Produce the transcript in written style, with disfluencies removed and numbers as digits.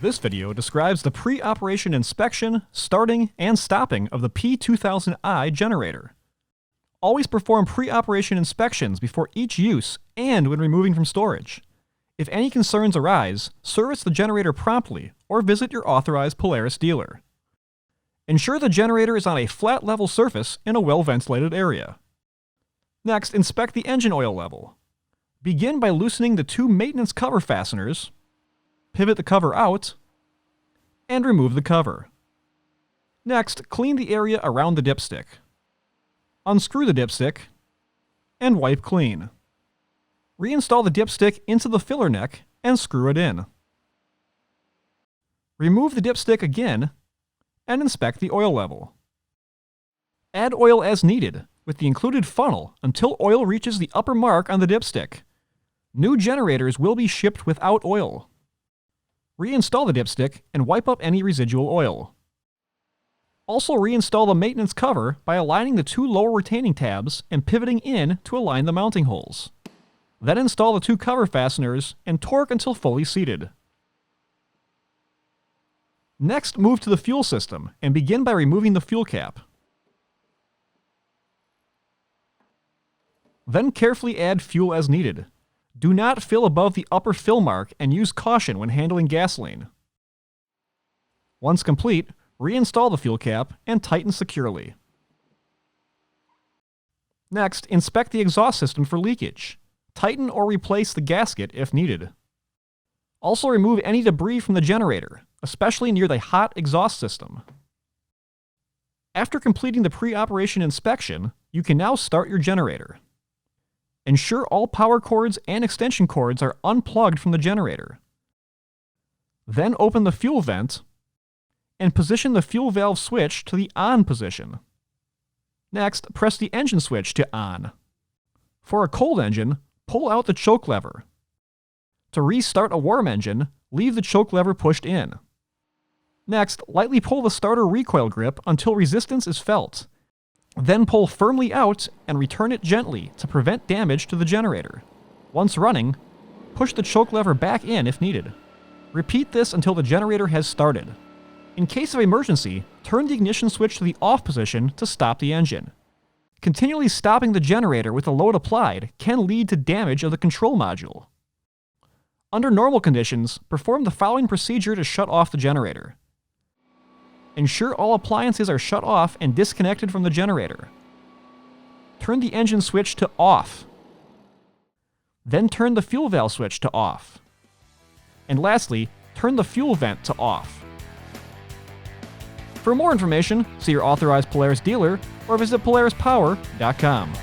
This video describes the pre-operation inspection, starting, and stopping of the P2000i generator. Always perform pre-operation inspections before each use and when removing from storage. If any concerns arise, service the generator promptly or visit your authorized Polaris dealer. Ensure the generator is on a flat level surface in a well-ventilated area. Next, inspect the engine oil level. Begin by loosening the two maintenance cover fasteners, pivot the cover out, and remove the cover. Next, clean the area around the dipstick. Unscrew the dipstick, and wipe clean. Reinstall the dipstick into the filler neck and screw it in. Remove the dipstick again, and inspect the oil level. Add oil as needed, with the included funnel until oil reaches the upper mark on the dipstick. New generators will be shipped without oil. Reinstall the dipstick and wipe up any residual oil. Also reinstall the maintenance cover by aligning the two lower retaining tabs and pivoting in to align the mounting holes. Then install the two cover fasteners and torque until fully seated. Next, move to the fuel system and begin by removing the fuel cap. Then carefully add fuel as needed. Do not fill above the upper fill mark and use caution when handling gasoline. Once complete, reinstall the fuel cap and tighten securely. Next, inspect the exhaust system for leakage. Tighten or replace the gasket if needed. Also remove any debris from the generator, especially near the hot exhaust system. After completing the pre-operation inspection, you can now start your generator. Ensure all power cords and extension cords are unplugged from the generator. Then open the fuel vent and position the fuel valve switch to the on position. Next, press the engine switch to on. For a cold engine, pull out the choke lever. To restart a warm engine, leave the choke lever pushed in. Next, lightly pull the starter recoil grip until resistance is felt. Then pull firmly out and return it gently to prevent damage to the generator. Once running, push the choke lever back in if needed. Repeat this until the generator has started. In case of emergency, turn the ignition switch to the off position to stop the engine. Continually stopping the generator with the load applied can lead to damage of the control module. Under normal conditions, perform the following procedure to shut off the generator. Ensure all appliances are shut off and disconnected from the generator. Turn the engine switch to off. Then turn the fuel valve switch to off. And lastly, turn the fuel vent to off. For more information, see your authorized Polaris dealer or visit polarispower.com.